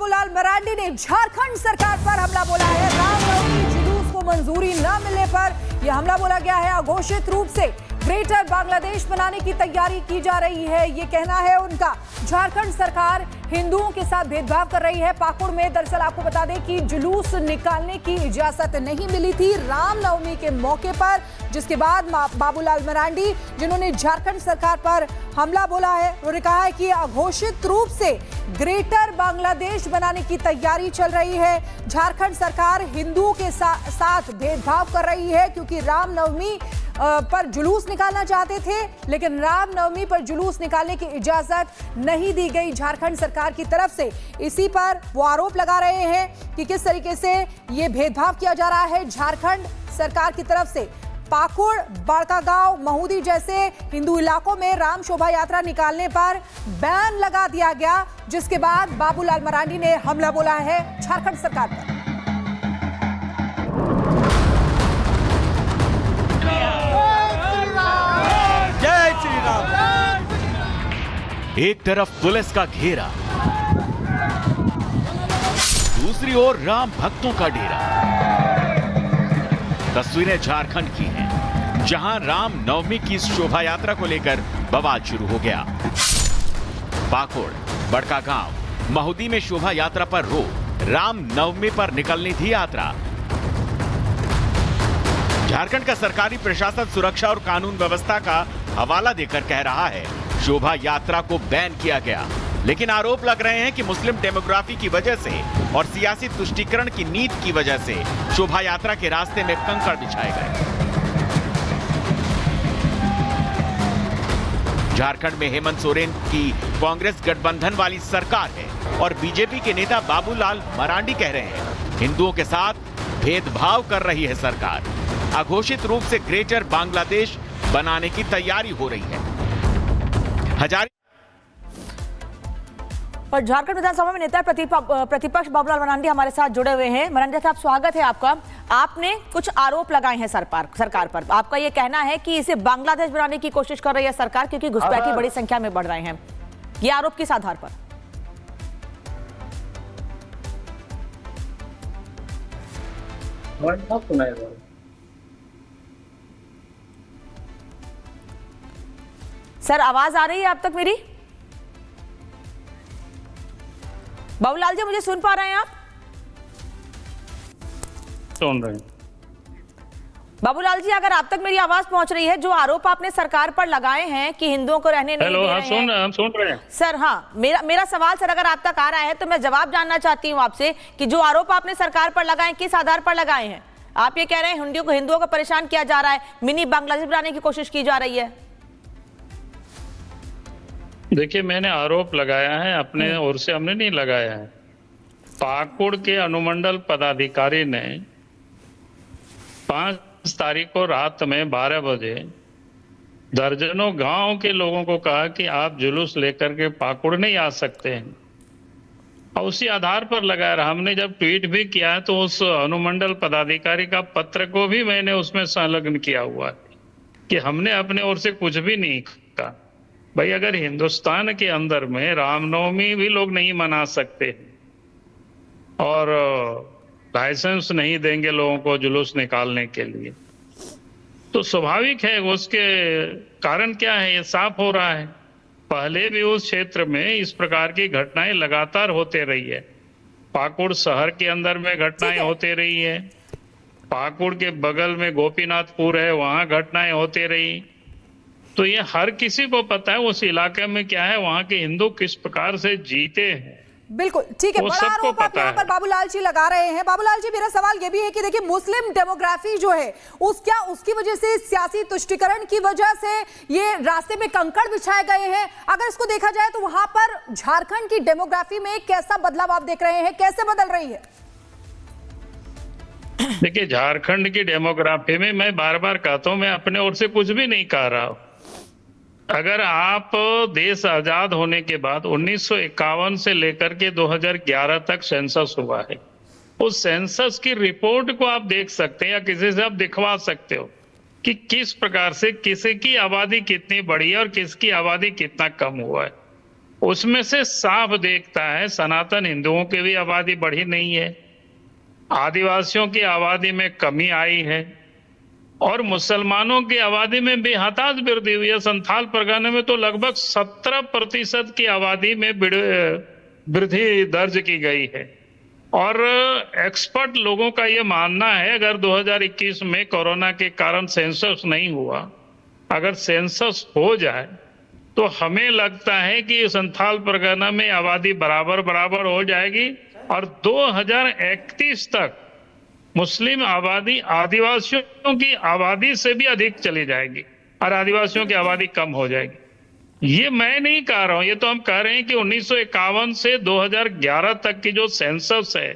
बाबूलाल मरांडी ने झारखंड सरकार पर हमला बोला है। रामनवमी जुलूस को मंजूरी न मिलने पर यह हमला बोला गया है। अघोषित रूप से ग्रेटर बांग्लादेश बनाने की तैयारी की जा रही है, ये कहना है उनका। झारखंड सरकार हिंदुओं के साथ भेदभाव कर रही है। पाकुड़ में दरअसल आपको बता दें कि जुलूस निकालने की इजाजत नहीं मिली थी रामनवमी के मौके पर, जिसके बाद बाबूलाल मरांडी जिन्होंने झारखंड सरकार पर हमला बोला है, उन्होंने कहा है कि अघोषित रूप से ग्रेटर बांग्लादेश बनाने की तैयारी चल रही है। झारखंड सरकार हिंदुओं के साथ भेदभाव कर रही है क्योंकि रामनवमी पर जुलूस निकालना चाहते थे, लेकिन रामनवमी पर जुलूस निकालने की इजाजत नहीं दी गई झारखंड सरकार की तरफ से। इसी पर वो आरोप लगा रहे हैं कि किस तरीके से ये भेदभाव किया जा रहा है झारखंड सरकार की तरफ से। पाकुड़, बड़कागांव, महुदी जैसे हिंदू इलाकों में राम शोभा यात्रा निकालने पर बैन लगा दिया गया, जिसके बाद बाबूलाल मरांडी ने हमला बोला है झारखंड सरकार पर। एक तरफ पुलिस का घेरा, दूसरी ओर राम भक्तों का डेरा। तस्वीरें झारखंड की हैं, जहां राम नवमी की शोभा यात्रा को लेकर बवाल शुरू हो गया। पाकुड़, बड़कागांव, महुदी में शोभा यात्रा पर रोक, राम नवमी पर निकलनी थी यात्रा। झारखंड का सरकारी प्रशासन सुरक्षा और कानून व्यवस्था का हवाला देकर कह रहा है शोभा यात्रा को बैन किया गया, लेकिन आरोप लग रहे हैं कि मुस्लिम डेमोग्राफी की वजह से और सियासी तुष्टीकरण की नीति की वजह से शोभा यात्रा के रास्ते में कंकड़ बिछाए गए। झारखंड में हेमंत सोरेन की कांग्रेस गठबंधन वाली सरकार है और बीजेपी के नेता बाबूलाल मरांडी कह रहे हैं हिंदुओं के साथ भेदभाव कर रही है सरकार। अघोषित रूप से ग्रेटर बांग्लादेश बनाने की तैयारी हो रही है। और झारखंड विधानसभा में नेता प्रतिपक्ष बाबूलाल मरांडी हमारे साथ जुड़े हुए हैं। मरांडी साहब, स्वागत है आपका। आपने कुछ आरोप लगाए हैं सरकार पर। आपका यह कहना है कि इसे बांग्लादेश बनाने की कोशिश कर रही है सरकार क्योंकि घुसपैठी बड़ी संख्या में बढ़ रहे हैं। ये आरोप किस आधार पर? सर, आवाज आ रही है आप तक मेरी? बाबूलाल जी, मुझे सुन पा रहे हैं आप? सुन रहे हैं। बाबूलाल जी, अगर आप तक मेरी आवाज पहुंच रही है, जो आरोप आपने सरकार पर लगाए हैं कि हिंदुओं को रहने नहीं दे रहे हैं। हम सुन रहे हैं सर। हाँ, मेरा सवाल सर अगर आप तक आ रहा है तो मैं जवाब जानना चाहती हूँ आपसे कि जो आरोप आपने सरकार पर लगाए किस आधार पर लगाए हैं? आप ये कह रहे हैं हिंदुओं को परेशान किया जा रहा है, मिनी बांग्लादेश बनाने की कोशिश की जा रही है। देखिए, मैंने आरोप लगाया है, अपने ओर से हमने नहीं लगाया है। पाकुड़ के अनुमंडल पदाधिकारी ने 5 तारीख को रात में 12 बजे दर्जनों गांव के लोगों को कहा कि आप जुलूस लेकर के पाकुड़ नहीं आ सकते हैं, और उसी आधार पर लगाया। हमने जब ट्वीट भी किया है तो उस अनुमंडल पदाधिकारी का पत्र को भी मैंने उसमें संलग्न किया हुआ है कि हमने अपने ओर से कुछ भी नहीं कहा। भाई, अगर हिंदुस्तान के अंदर में रामनवमी भी लोग नहीं मना सकते और लाइसेंस नहीं देंगे लोगों को जुलूस निकालने के लिए, तो स्वाभाविक है उसके कारण क्या है, ये साफ हो रहा है। पहले भी उस क्षेत्र में इस प्रकार की घटनाएं लगातार होते रही है। पाकुड़ शहर के अंदर में घटनाएं होते रही है, पाकुड़ के बगल में गोपीनाथपुर है, वहां घटनाएं होते रही। तो ये हर किसी को पता है उस इलाके में क्या है, वहां के हिंदू किस प्रकार से जीते हैं। बिल्कुल ठीक है, बड़ा आरोप आप यहाँ पर बाबूलाल जी लगा रहे हैं। बाबूलाल जी, मेरा सवाल ये भी है कि देखिए, मुस्लिम डेमोग्राफी जो है उसकी वजह से, सियासी तुष्टीकरण की वजह से ये रास्ते में कंकड़ बिछाए गए हैं। अगर इसको देखा जाए तो वहां पर झारखंड की डेमोग्राफी में कैसा बदलाव आप देख रहे हैं, कैसे बदल रही है? देखिए, झारखंड की डेमोग्राफी में मैं बार बार कहता हूँ, मैं अपने ओर से कुछ भी नहीं कह रहा हूँ। अगर आप देश आजाद होने के बाद 1951 से लेकर के 2011 तक सेंसस हुआ है, उस सेंसस की रिपोर्ट को आप देख सकते हैं या किसी से आप दिखवा सकते हो कि किस प्रकार से किसी की आबादी कितनी बढ़ी है और किसकी आबादी कितना कम हुआ है। उसमें से साफ देखता है सनातन हिंदुओं की भी आबादी बढ़ी नहीं है, आदिवासियों की आबादी में कमी आई है और मुसलमानों की आबादी में भी हताश वृद्धि हुई है। संथाल परगना में तो लगभग 17% की आबादी में वृद्धि दर्ज की गई है। और एक्सपर्ट लोगों का यह मानना है अगर 2021 में कोरोना के कारण सेंसस नहीं हुआ, अगर सेंसस हो जाए तो हमें लगता है कि संथाल परगना में आबादी बराबर हो जाएगी और 2031 तक मुस्लिम आबादी आदिवासियों की आबादी से भी अधिक चली जाएगी और आदिवासियों की आबादी कम हो जाएगी। ये मैं नहीं कह रहा हूं, ये तो हम कह रहे हैं कि 1951 से 2011 तक की जो सेंसस है,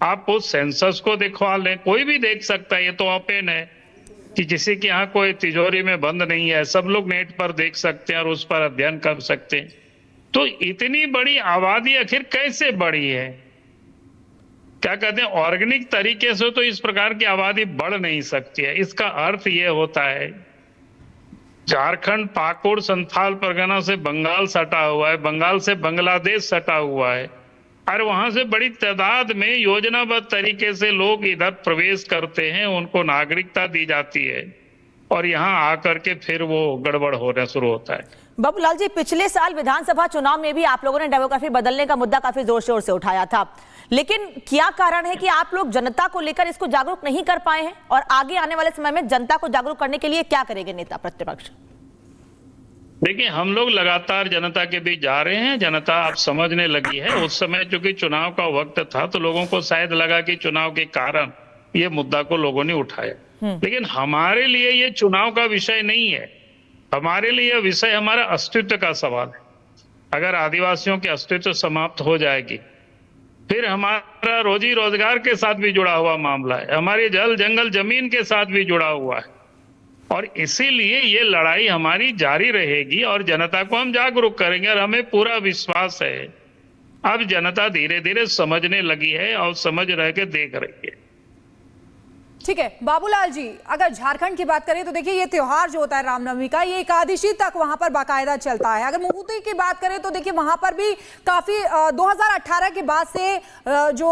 आप उस सेंसस को दिखवा लें, कोई भी देख सकता है, ये तो ओपन है कि किसी के यहाँ कोई तिजोरी में बंद नहीं है, सब लोग नेट पर देख सकते हैं और उस पर अध्ययन कर सकते हैं। तो इतनी बड़ी आबादी आखिर कैसे बढ़ी है? क्या कहते हैं, ऑर्गेनिक तरीके से तो इस प्रकार की आबादी बढ़ नहीं सकती है। इसका अर्थ ये होता है झारखंड, पाकुड़, संथाल परगना से बंगाल सटा हुआ है, बंगाल से बांग्लादेश सटा हुआ है और वहां से बड़ी तादाद में योजनाबद्ध तरीके से लोग इधर प्रवेश करते हैं, उनको नागरिकता दी जाती है और यहाँ आकर के फिर वो गड़बड़ होना शुरू होता है। बाबूलाल जी, पिछले साल विधानसभा चुनाव में भी आप लोगों ने डेमोग्राफी बदलने का मुद्दा काफी जोर शोर से उठाया था, लेकिन क्या कारण है कि आप लोग जनता को लेकर इसको जागरूक नहीं कर पाए हैं और आगे आने वाले समय में जनता को जागरूक करने के लिए क्या करेंगे नेता प्रतिपक्ष? देखिए, हम लोग लगातार जनता के बीच जा रहे हैं, जनता अब समझने लगी है। उस समय चूंकि चुनाव का वक्त था तो लोगों को शायद लगा कि चुनाव के कारण ये मुद्दा को लोगों ने उठाया, लेकिन हमारे लिए ये चुनाव का विषय नहीं है। हमारे लिए यह विषय हमारा अस्तित्व का सवाल है। अगर आदिवासियों के अस्तित्व समाप्त हो जाएगी, फिर हमारा रोजी रोजगार के साथ भी जुड़ा हुआ मामला है, हमारी जल जंगल जमीन के साथ भी जुड़ा हुआ है और इसीलिए ये लड़ाई हमारी जारी रहेगी और जनता को हम जागरूक करेंगे और हमें पूरा विश्वास है अब जनता धीरे धीरे समझने लगी है और समझ रह के देख रही है। ठीक है बाबूलाल जी, अगर झारखंड की बात करें तो देखिए ये त्योहार जो होता है रामनवमी का, ये एकादशी तक वहां पर बाकायदा चलता है। अगर मुहूर्त की बात करें तो देखिए वहां पर भी काफी 2018 के बाद से जो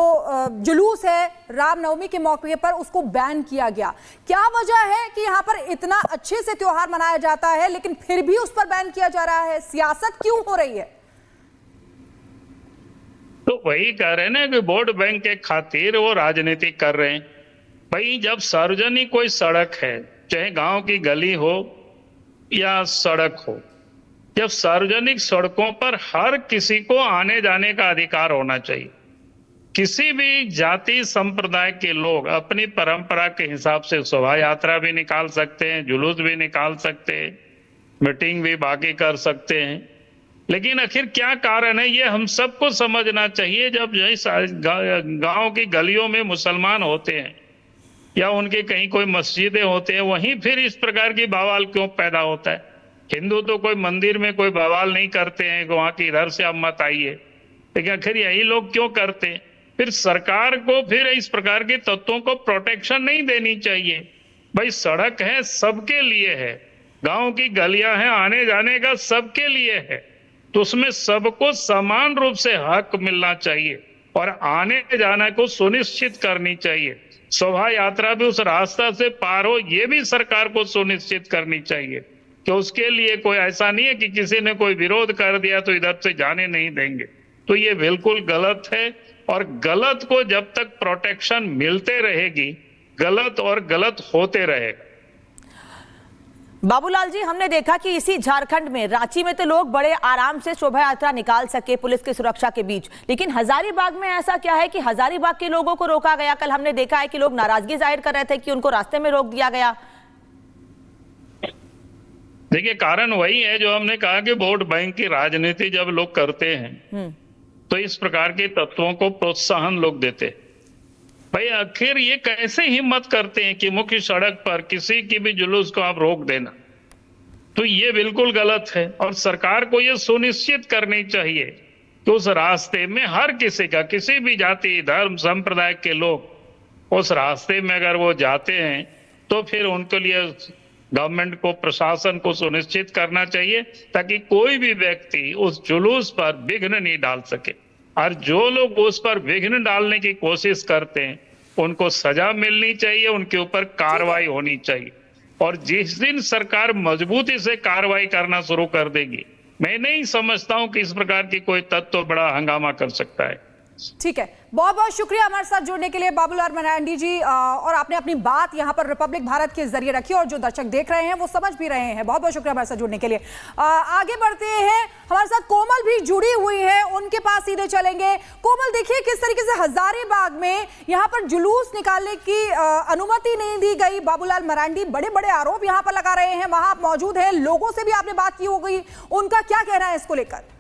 जुलूस है रामनवमी के मौके पर उसको बैन किया गया। क्या वजह है कि यहाँ पर इतना अच्छे से त्योहार मनाया जाता है लेकिन फिर भी उस पर बैन किया जा रहा है? सियासत क्यों हो रही है? तो वही कह रहे हैं ना कि वोट बैंक के खातिर वो राजनीति कर रहे हैं। भाई, जब सार्वजनिक कोई सड़क है, चाहे गांव की गली हो या सड़क हो, जब सार्वजनिक सड़कों पर हर किसी को आने जाने का अधिकार होना चाहिए। किसी भी जाति संप्रदाय के लोग अपनी परंपरा के हिसाब से शोभा यात्रा भी निकाल सकते हैं, जुलूस भी निकाल सकते हैं, मीटिंग भी बाकी कर सकते हैं। लेकिन आखिर क्या कारण है ये हम सबको समझना चाहिए। जब गांव की गलियों में मुसलमान होते हैं या उनके कहीं कोई मस्जिदें होते हैं, वहीं फिर इस प्रकार की बवाल क्यों पैदा होता है? हिंदू तो कोई मंदिर में कोई बवाल नहीं करते हैं, वहां की इधर से आप मत आइए, लेकिन आखिर यही लोग क्यों करते हैं? फिर सरकार को फिर इस प्रकार के तत्वों को प्रोटेक्शन नहीं देनी चाहिए। भाई, सड़क है सबके लिए है, गांव की गलियां हैं, आने जाने का सबके लिए है, तो उसमें सबको समान रूप से हक मिलना चाहिए और आने जाने को सुनिश्चित करनी चाहिए। शोभा यात्रा भी उस रास्ता से पार हो, ये भी सरकार को सुनिश्चित करनी चाहिए कि उसके लिए कोई ऐसा नहीं है कि किसी ने कोई विरोध कर दिया तो इधर से जाने नहीं देंगे। तो ये बिल्कुल गलत है और गलत को जब तक प्रोटेक्शन मिलते रहेगी, गलत और गलत होते रहेगा। बाबूलाल जी, हमने देखा कि इसी झारखंड में रांची में तो लोग बड़े आराम से शोभा यात्रा निकाल सके पुलिस की सुरक्षा के बीच, लेकिन हजारीबाग में ऐसा क्या है कि हजारीबाग के लोगों को रोका गया? कल हमने देखा है कि लोग नाराजगी जाहिर कर रहे थे कि उनको रास्ते में रोक दिया गया। देखिए, कारण वही है जो हमने कहा कि वोट बैंक की राजनीति जब लोग करते हैं तो इस प्रकार के तत्वों को प्रोत्साहन लोग देते। भाई, आखिर ये कैसे हिम्मत करते हैं कि मुख्य सड़क पर किसी की भी जुलूस को आप रोक देना? तो ये बिल्कुल गलत है और सरकार को ये सुनिश्चित करनी चाहिए कि उस रास्ते में हर किसी का, किसी भी जाति धर्म संप्रदाय के लोग उस रास्ते में अगर वो जाते हैं तो फिर उनके लिए गवर्नमेंट को, प्रशासन को सुनिश्चित करना चाहिए ताकि कोई भी व्यक्ति उस जुलूस पर विघ्न नहीं डाल सके। और जो लोग उस पर विघ्न डालने की कोशिश करते हैं उनको सजा मिलनी चाहिए, उनके ऊपर कार्रवाई होनी चाहिए। और जिस दिन सरकार मजबूती से कार्रवाई करना शुरू कर देगी, मैं नहीं समझता हूं कि इस प्रकार की कोई तत्व बड़ा हंगामा कर सकता है। ठीक है, बहुत बहुत शुक्रिया हमारे साथ जुड़ने के लिए बाबूलाल मरांडी जी। और आपने अपनी बात यहाँ पर रिपब्लिक भारत के जरिए रखी और जो दर्शक देख रहे हैं वो समझ भी रहे हैं। बहुत बहुत शुक्रिया हमारे साथ जुड़ने के लिए। आगे बढ़ते हैं, हमारे साथ कोमल भी जुड़ी हुई है, उनके पास सीधे चलेंगे। कोमल, देखिए किस तरीके से हजारीबाग में यहाँ पर जुलूस निकालने की अनुमति नहीं दी गई। बाबूलाल मरांडी बड़े बड़े आरोप यहाँ पर लगा रहे हैं, वहां आप मौजूद हैं, लोगों से भी आपने बात की होगी, उनका क्या कहना है इसको लेकर?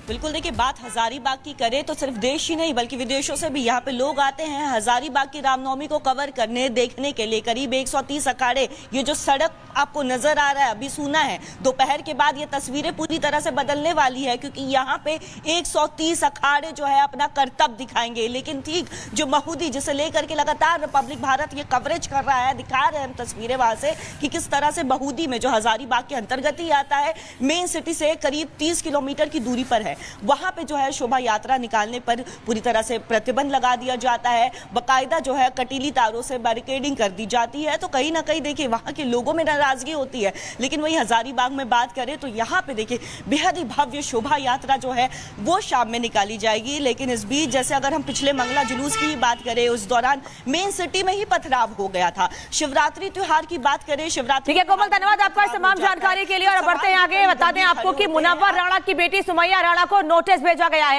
बिल्कुल, देखिए बात हजारीबाग की करें तो सिर्फ देश ही नहीं बल्कि विदेशों से भी यहाँ पे लोग आते हैं हजारीबाग की रामनवमी को कवर करने, देखने के लिए। करीब 130 अखाड़े, ये जो सड़क आपको नजर आ रहा है, अभी सुना है, दोपहर के बाद ये तस्वीरें पूरी तरह से बदलने वाली है क्योंकि यहाँ पे 130 अखाड़े जो है अपना करतब दिखाएंगे। लेकिन ठीक जो महुदी, जिसे लेकर के लगातार रिपब्लिक भारत ये कवरेज कर रहा है, दिखा रहे हैं हम तस्वीरें वहां से कि किस तरह से महुदी में, जो हजारीबाग के अंतर्गत ही आता है, मेन सिटी से करीब 30 किलोमीटर की दूरी पर है, वहां पे जो है शोभा यात्रा निकालने पर पूरी तरह से प्रतिबंध लगा दिया जाता है। बाकायदा जो है कटीली तारों से बैरिकेडिंग कर दी जाती है। तो कहीं ना कहीं देखिए वहां के लोगों में नाराजगी होती है। लेकिन वही हजारीबाग में बात करें तो यहाँ पे देखिए बेहद ही भव्य शोभा यात्रा जो है वो शाम में निकाली जाएगी। लेकिन इस बीच जैसे अगर हम पिछले मंगला जुलूस की ही बात करें, उस दौरान मेन सिटी में ही पथराव हो गया था। शिवरात्रि त्योहार की बात करें, शिवरात्रि। ठीक है कोमल, धन्यवाद आपका तमाम जानकारी के लिए। और बढ़ते हैं आगे, बता दें आपको कि मुनव्वर राणा की बेटी सुमैया राणा को नोटिस भेजा गया है।